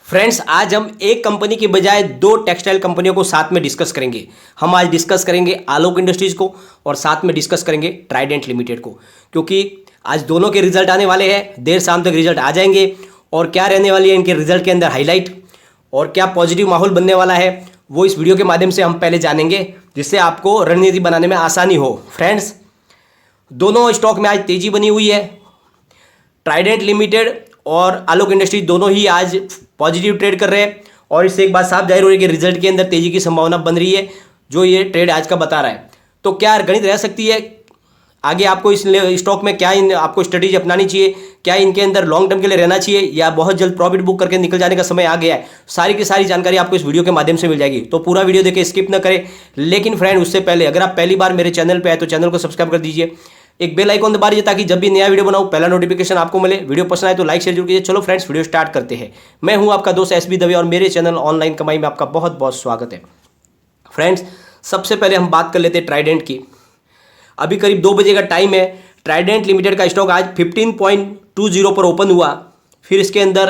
Friends, आज हम एक कंपनी के बजाय दो टेक्सटाइल कंपनियों को साथ में डिस्कस करेंगे। हम आज डिस्कस करेंगे आलोक इंडस्ट्रीज को और साथ में डिस्कस करेंगे ट्राइडेंट लिमिटेड को, क्योंकि आज दोनों के रिजल्ट आने वाले हैं। देर शाम तक रिजल्ट आ जाएंगे और क्या रहने वाली है इनके रिजल्ट के अंदर हाईलाइट और क्या पॉजिटिव माहौल बनने वाला है वो इस वीडियो के माध्यम से हम पहले जानेंगे, जिससे आपको रणनीति बनाने में आसानी हो। फ्रेंड्स, दोनों स्टॉक में आज तेजी बनी हुई है। ट्राइडेंट लिमिटेड और आलोक इंडस्ट्रीज दोनों ही आज पॉजिटिव ट्रेड कर रहे हैं और इससे एक बात साफ जाहिर हो रही है कि रिजल्ट के अंदर तेजी की संभावना बन रही है, जो ये ट्रेड आज का बता रहा है। तो क्या गणित रह सकती है आगे? आपको इस स्टॉक में क्या आपको स्ट्रेटेजी अपनानी चाहिए? क्या इनके अंदर लॉन्ग टर्म के लिए रहना चाहिए या बहुत जल्द प्रॉफिट बुक करके निकल जाने का समय आ गया है? सारी की सारी जानकारी आपको इस वीडियो के माध्यम से मिल जाएगी, तो पूरा वीडियो देखें, स्किप न करें। लेकिन फ्रेंड, उससे पहले अगर आप पहली बार मेरे चैनल पर आए तो चैनल को सब्सक्राइब कर दीजिए, एक बेल आइकॉन दबा दीजिए ताकि जब भी नया वीडियो बनाऊं पहला नोटिफिकेशन आपको मिले। वीडियो पसंद आए तो लाइक शेयर जरूर कीजिए। चलो फ्रेंड्स, वीडियो स्टार्ट करते हैं। मैं हूं आपका दोस्त एसबी दवे और मेरे चैनल ऑनलाइन कमाई में आपका बहुत बहुत स्वागत है। फ्रेंड्स, सबसे पहले हम बात कर लेते हैं ट्राइडेंट की। अभी करीब 2 बजे का टाइम है। ट्राइडेंट लिमिटेड का स्टॉक आज 15.20 पर ओपन हुआ, फिर इसके अंदर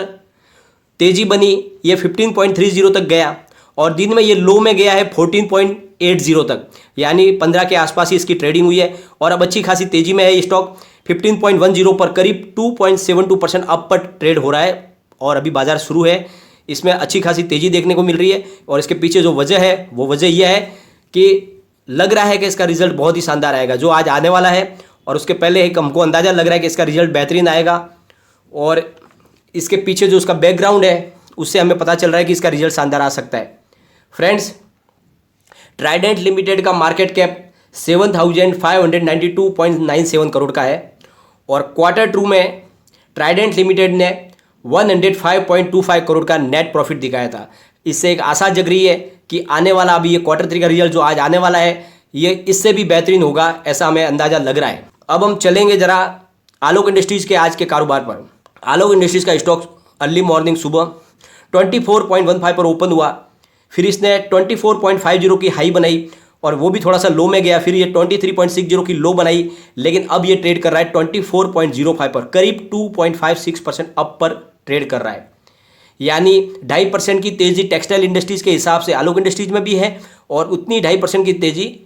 तेजी बनी, ये 15.30 तक गया और दिन में ये लो में गया है 14.80 तक, यानी 15 के आसपास ही इसकी ट्रेडिंग हुई है और अब अच्छी खासी तेजी में है। ये स्टॉक 15.10 पर करीब 2.72% अप पर ट्रेड हो रहा है और अभी बाजार शुरू है, इसमें अच्छी खासी तेजी देखने को मिल रही है। और इसके पीछे जो वजह है वो वजह यह है कि लग रहा है कि इसका रिजल्ट बहुत ही शानदार आएगा जो आज आने वाला है, और उसके पहले एक हमको अंदाज़ा लग रहा है कि इसका रिजल्ट बेहतरीन आएगा। और इसके पीछे जो उसका बैकग्राउंड है उससे हमें पता चल रहा है कि इसका रिजल्ट शानदार आ सकता है। फ्रेंड्स, ट्राइडेंट लिमिटेड का मार्केट कैप 7,592.97 करोड़ का है और क्वार्टर 2 में ट्राइडेंट लिमिटेड ने 105.25 करोड़ का नेट प्रॉफिट दिखाया था। इससे एक आशा जग रही है कि आने वाला अभी ये क्वार्टर 3 का रिजल्ट जो आज आने वाला है ये इससे भी बेहतरीन होगा, ऐसा हमें अंदाज़ा लग रहा है। अब हम चलेंगे ज़रा आलोक इंडस्ट्रीज़ के आज के कारोबार पर। आलोक इंडस्ट्रीज़ का स्टॉक अर्ली मॉर्निंग सुबह 24.15 पर ओपन हुआ, फिर इसने 24.50 की हाई बनाई और वो भी थोड़ा सा लो में गया, फिर ये 23.60 की लो बनाई, लेकिन अब ये ट्रेड कर रहा है 24.05 पर, करीब 2.56% अप पर ट्रेड कर रहा है। यानी 2.5% की तेज़ी टेक्सटाइल इंडस्ट्रीज़ के हिसाब से आलोक इंडस्ट्रीज़ में भी है और उतनी 2.5% की तेज़ी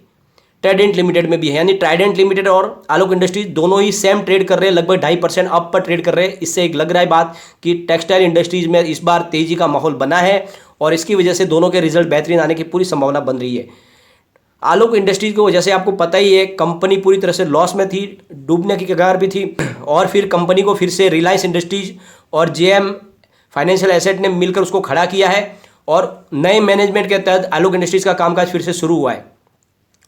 ट्राइडेंट लिमिटेड में भी है। यानी ट्राइडेंट लिमिटेड और आलोक इंडस्ट्रीज दोनों ही सेम ट्रेड कर रहे हैं, लगभग 2.5% अप पर ट्रेड कर रहे हैं। इससे एक लग रहा है बात कि टेक्सटाइल इंडस्ट्रीज में इस बार तेजी का माहौल बना है और इसकी वजह से दोनों के रिजल्ट बेहतरीन आने की पूरी संभावना बन रही है। आलोक इंडस्ट्रीज की वजह से आपको पता ही है कंपनी पूरी तरह से लॉस में थी, डूबने की कगार भी थी, और फिर कंपनी को फिर से रिलायंस इंडस्ट्रीज और जेएम फाइनेंशियल एसेट ने मिलकर उसको खड़ा किया है और नए मैनेजमेंट के तहत आलोक इंडस्ट्रीज का कामकाज फिर से शुरू हुआ है।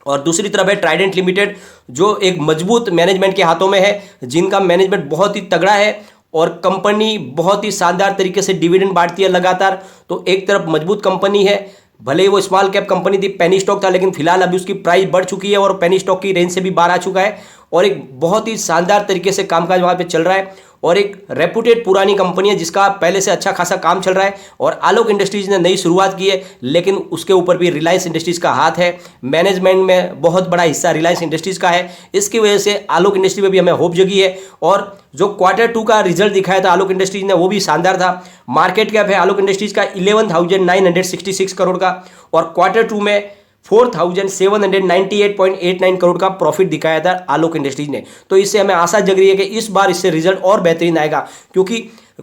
और दूसरी तरफ है ट्राइडेंट लिमिटेड, जो एक मजबूत मैनेजमेंट के हाथों में है, जिनका मैनेजमेंट बहुत ही तगड़ा है और कंपनी बहुत ही शानदार तरीके से डिविडेंड बांटती है लगातार। तो एक तरफ मजबूत कंपनी है, भले ही वो स्मॉल कैप कंपनी थी, पेनी स्टॉक था, लेकिन फिलहाल अभी उसकी प्राइस बढ़ चुकी है और पेनी स्टॉक की रेंज से भी बाहर आ चुका है और एक बहुत ही शानदार तरीके से कामकाज वहाँ पे चल रहा है और एक रेपुटेड पुरानी कंपनी है जिसका पहले से अच्छा खासा काम चल रहा है। और आलोक इंडस्ट्रीज ने नई शुरुआत की है, लेकिन उसके ऊपर भी रिलायंस इंडस्ट्रीज का हाथ है, मैनेजमेंट में बहुत बड़ा हिस्सा रिलायंस इंडस्ट्रीज का है। इसकी वजह से आलोक इंडस्ट्री में भी हमें होप जगी है और जो क्वार्टर 2 का रिजल्ट दिखाया था आलोक इंडस्ट्रीज ने वो भी शानदार था। मार्केट कैप है आलोक इंडस्ट्रीज का 11,966 करोड़ का और क्वार्टर 2 में 4,798.89 करोड़ का प्रॉफिट दिखाया था आलोक इंडस्ट्रीज ने। तो इससे हमें आशा जग रही है कि इस बार इससे रिजल्ट और बेहतरीन आएगा, क्योंकि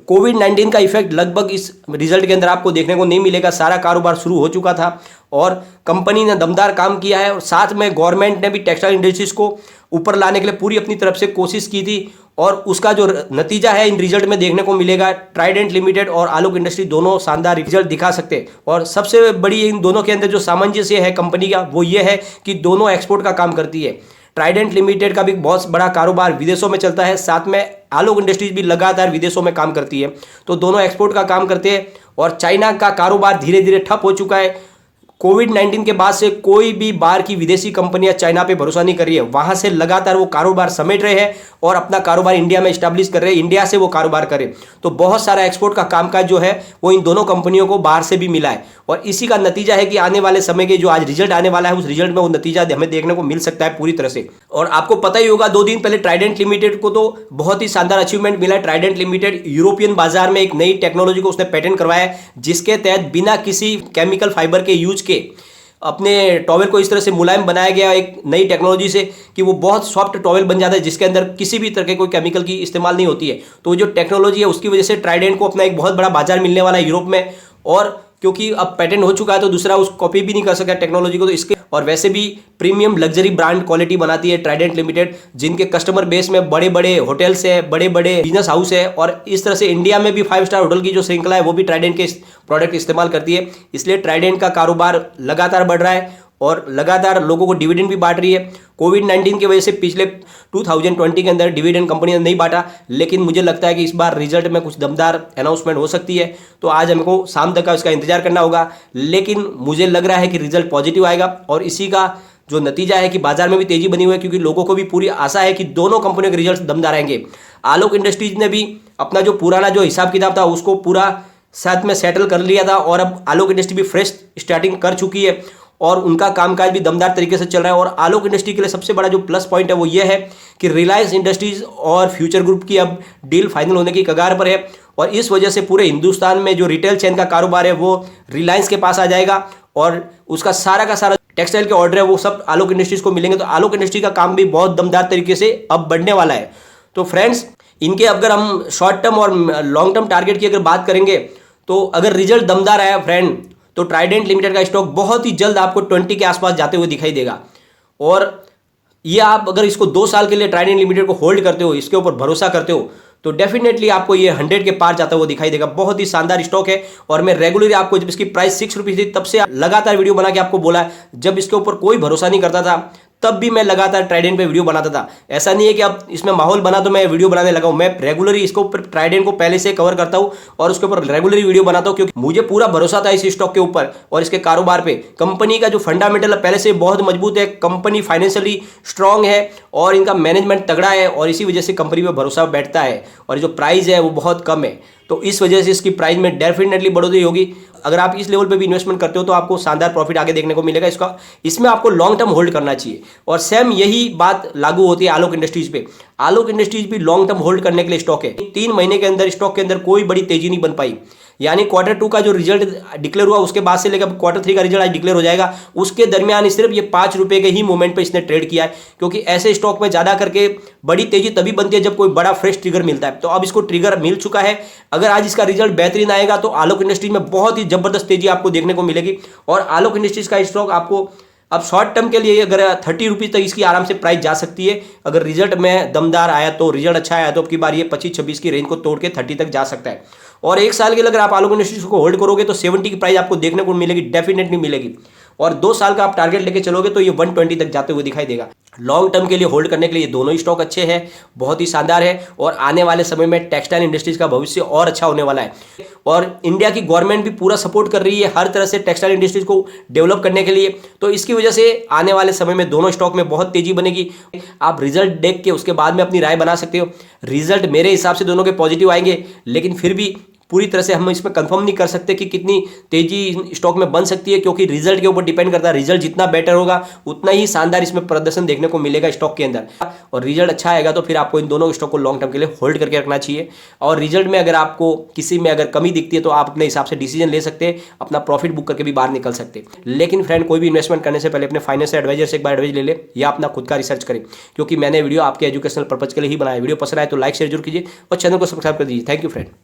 कोविड-19 का इफेक्ट लगभग इस रिजल्ट के अंदर आपको देखने को नहीं मिलेगा। सारा कारोबार शुरू हो चुका था और कंपनी ने दमदार काम किया है और साथ में गवर्नमेंट ने भी टेक्सटाइल इंडस्ट्रीज को ऊपर लाने के लिए पूरी अपनी तरफ से कोशिश की थी और उसका जो नतीजा है इन रिजल्ट में देखने को मिलेगा। ट्राइडेंट लिमिटेड और आलोक इंडस्ट्री दोनों शानदार रिजल्ट दिखा सकते हैं और सबसे बड़ी इन दोनों के अंदर जो सामंजस्य है कंपनी का वो ये है कि दोनों एक्सपोर्ट का काम करती है। ट्राइडेंट लिमिटेड का भी बहुत बड़ा कारोबार विदेशों में चलता है, साथ में आलोक इंडस्ट्रीज भी लगातार विदेशों में काम करती है, तो दोनों एक्सपोर्ट का काम करते हैं और चाइना का कारोबार धीरे धीरे ठप हो चुका है। कोविड-19 के बाद से कोई भी बाहर की विदेशी कंपनियां चाइना पे भरोसा नहीं कर रही है, वहां से लगातार वो कारोबार समेट रहे हैं और अपना कारोबार इंडिया में स्टैब्लिश कर रहे हैं, इंडिया से वो कारोबार करें। तो बहुत सारा एक्सपोर्ट का कामकाज जो है वो इन दोनों कंपनियों को बाहर से भी मिला है और इसी का नतीजा है कि आने वाले समय के जो आज रिजल्ट आने वाला है उस रिजल्ट में वो नतीजा हमें देखने को मिल सकता है पूरी तरह से। और आपको पता ही होगा 2 दिन पहले ट्राइडेंट लिमिटेड को तो बहुत ही शानदार अचीवमेंट मिला है। ट्राइडेंट लिमिटेड यूरोपियन बाजार में एक नई टेक्नोलॉजी को उसने पेटेंट करवाया है, जिसके तहत बिना किसी केमिकल फाइबर के यूज के अपने टॉवेल को इस तरह से मुलायम बनाया गया एक नई टेक्नोलॉजी से कि वो बहुत सॉफ्ट टॉवेल बन जाता है, जिसके अंदर किसी भी तरह के कोई केमिकल की इस्तेमाल नहीं होती है। तो जो टेक्नोलॉजी है उसकी वजह से ट्राइडेंट को अपना एक बहुत बड़ा बाजार मिलने वाला है यूरोप में, और क्योंकि अब पेटेंट हो चुका है तो दूसरा उस कॉपी भी नहीं कर सका टेक्नोलॉजी को, तो इसके और वैसे भी प्रीमियम लग्जरी ब्रांड क्वालिटी बनाती है ट्राइडेंट लिमिटेड, जिनके कस्टमर बेस में बड़े बड़े होटल्स है, बड़े बड़े बिजनेस हाउस है, और इस तरह से इंडिया में भी 5 स्टार होटल की जो श्रृंखला है वो भी ट्राइडेंट के प्रोडक्ट इस्तेमाल करती है। इसलिए ट्राइडेंट का कारोबार लगातार बढ़ रहा है और लगातार लोगों को डिविडेंड भी बांट रही है। कोविड-19 की वजह से पिछले 2020 के अंदर डिविडेंड कंपनी ने नहीं बांटा, लेकिन मुझे लगता है कि इस बार रिजल्ट में कुछ दमदार अनाउंसमेंट हो सकती है, तो आज हमको शाम तक का इसका इंतजार करना होगा। लेकिन मुझे लग रहा है कि रिजल्ट पॉजिटिव आएगा और इसी का जो नतीजा है कि बाजार में भी तेजी बनी हुई है, क्योंकि लोगों को भी पूरी आशा है कि दोनों कंपनियों के रिजल्ट दमदार आएंगे। आलोक इंडस्ट्रीज ने भी अपना जो पुराना जो हिसाब किताब था उसको पूरा साथ में सेटल कर लिया था और अब आलोक इंडस्ट्री भी फ्रेश स्टार्टिंग कर चुकी है और उनका कामकाज भी दमदार तरीके से चल रहा है। और आलोक इंडस्ट्री के लिए सबसे बड़ा जो प्लस पॉइंट है वो ये है कि रिलायंस इंडस्ट्रीज और फ्यूचर ग्रुप की अब डील फाइनल होने की कगार पर है और इस वजह से पूरे हिंदुस्तान में जो रिटेल चेन का कारोबार है वो रिलायंस के पास आ जाएगा और उसका सारा का सारा टेक्सटाइल के ऑर्डर है वो सब आलोक इंडस्ट्रीज को मिलेंगे। तो आलोक इंडस्ट्री का काम भी बहुत दमदार तरीके से अब बढ़ने वाला है। तो फ्रेंड्स, इनके अगर हम शॉर्ट टर्म और लॉन्ग टर्म टारगेट की अगर बात करेंगे तो अगर रिजल्ट दमदार आया फ्रेंड तो ट्राइडेंट लिमिटेड का स्टॉक बहुत ही जल्द आपको 20 के आसपास जाते हुए दिखाई देगा। और ये आप अगर इसको 2 साल के लिए ट्राइडेंट लिमिटेड को होल्ड करते हो, इसके ऊपर भरोसा करते हो, तो डेफिनेटली आपको ये 100 के पार जाता हुआ दिखाई देगा। बहुत ही शानदार स्टॉक है और मैं रेगुलरली आपको जब इसकी प्राइस 6 रुपीज़ थी तब से लगातार वीडियो बना के आपको बोला है, जब इसके ऊपर कोई भरोसा नहीं करता था तब भी मैं लगातार ट्राइडेंट पे वीडियो बनाता था। ऐसा नहीं है कि अब इसमें माहौल बना तो मैं वीडियो बनाने लगा हूं, मैं रेगुलरली इसको ऊपर ट्राइडेंट को पहले से कवर करता हूं और उसके ऊपर रेगुलरली वीडियो बनाता हूं, क्योंकि मुझे पूरा भरोसा था इस स्टॉक के ऊपर और इसके कारोबार पे। कंपनी का जो फंडामेंटल पहले से बहुत मजबूत है, कंपनी फाइनेंशियली स्ट्रांग है और इनका मैनेजमेंट तगड़ा है और इसी वजह से कंपनी पर भरोसा बैठता है और जो प्राइस है वो बहुत कम है, तो इस वजह से इसकी प्राइस में डेफिनेटली बढ़ोतरी होगी। अगर आप इस लेवल पे भी इन्वेस्टमेंट करते हो तो आपको शानदार प्रॉफिट आगे देखने को मिलेगा। इसमें आपको लॉन्ग टर्म होल्ड करना चाहिए और सेम यही बात लागू होती है आलोक इंडस्ट्रीज पे। आलोक इंडस्ट्रीज भी लॉन्ग टर्म होल्ड करने के लिए स्टॉक है। 3 महीने के अंदर स्टॉक के अंदर कोई बड़ी तेजी नहीं बन पाई, यानी Q2 का जो रिजल्ट डिक्लेयर हुआ उसके बाद से लेकर Q3 का रिजल्ट आज डिक्लेयर हो जाएगा, उसके दरमियान सिर्फ ये 5 रुपए के ही मोमेंट पे इसने ट्रेड किया है, क्योंकि ऐसे स्टॉक में ज्यादा करके बड़ी तेजी तभी बनती है जब कोई बड़ा फ्रेश ट्रिगर मिलता है। तो अब इसको ट्रिगर मिल चुका है। अगर आज इसका रिजल्ट बेहतरीन आएगा तो आलोक इंडस्ट्रीज में बहुत ही जबरदस्त तेजी आपको देखने को मिलेगी और आलोक इंडस्ट्रीज का स्टॉक आपको अब शॉर्ट टर्म के लिए अगर 30 रुपीज़ तक इसकी आराम से प्राइस जा सकती है। अगर रिजल्ट में दमदार आया तो, रिजल्ट अच्छा आया तो अब की बार ये 25-26 की रेंज को तोड़ के 30 तक जा सकता है। और 1 साल के लिए अगर आप आलोक इंडस्ट्रीज को होल्ड करोगे तो 70 की प्राइस आपको देखने को मिलेगी, डेफिनेटली मिलेगी। और 2 साल का आप टारगेट लेके चलोगे तो ये 120 तक जाते हुए दिखाई देगा। लॉन्ग टर्म के लिए होल्ड करने के लिए दोनों ही स्टॉक अच्छे हैं, बहुत ही शानदार है और आने वाले समय में टेक्सटाइल इंडस्ट्रीज का भविष्य और अच्छा होने वाला है। और इंडिया की गवर्नमेंट भी पूरा सपोर्ट कर रही है हर तरह से टेक्सटाइल इंडस्ट्रीज को डेवलप करने के लिए, तो इसकी वजह से आने वाले समय में दोनों स्टॉक में बहुत तेजी बनेगी। आप रिजल्ट देख के उसके बाद में अपनी राय बना सकते हो। रिजल्ट मेरे हिसाब से दोनों के पॉजिटिव आएंगे, लेकिन फिर भी पूरी तरह से हम इसमें कंफर्म नहीं कर सकते कि कितनी तेजी स्टॉक में बन सकती है, क्योंकि रिजल्ट के ऊपर डिपेंड करता है। रिजल्ट जितना बेटर होगा उतना ही शानदार इसमें प्रदर्शन देखने को मिलेगा स्टॉक के अंदर, और रिजल्ट अच्छा आएगा तो फिर आपको इन दोनों स्टॉक को लॉन्ग टर्म के लिए होल्ड करके रखना चाहिए। और रिजल्ट में अगर आपको किसी में अगर कमी दिखती है तो आप अपने हिसाब से डिसीजन ले सकते हैं, अपना प्रॉफिट बुक करके भी बाहर निकल सकते हैं। लेकिन फ्रेंड, कोई भी इन्वेस्टमेंट करने से पहले अपने फाइनेंशियल एडवाइजर से एक बार एडवाइस ले ले या अपना खुद का रिसर्च करें, क्योंकि मैंने वीडियो आपके एजुकेशनल पर्पज के लिए ही बनाया। वीडियो पसंद आए तो लाइक शेयर जरूर कीजिए और चैनल को सब्सक्राइब कर दीजिए। Thank you friend.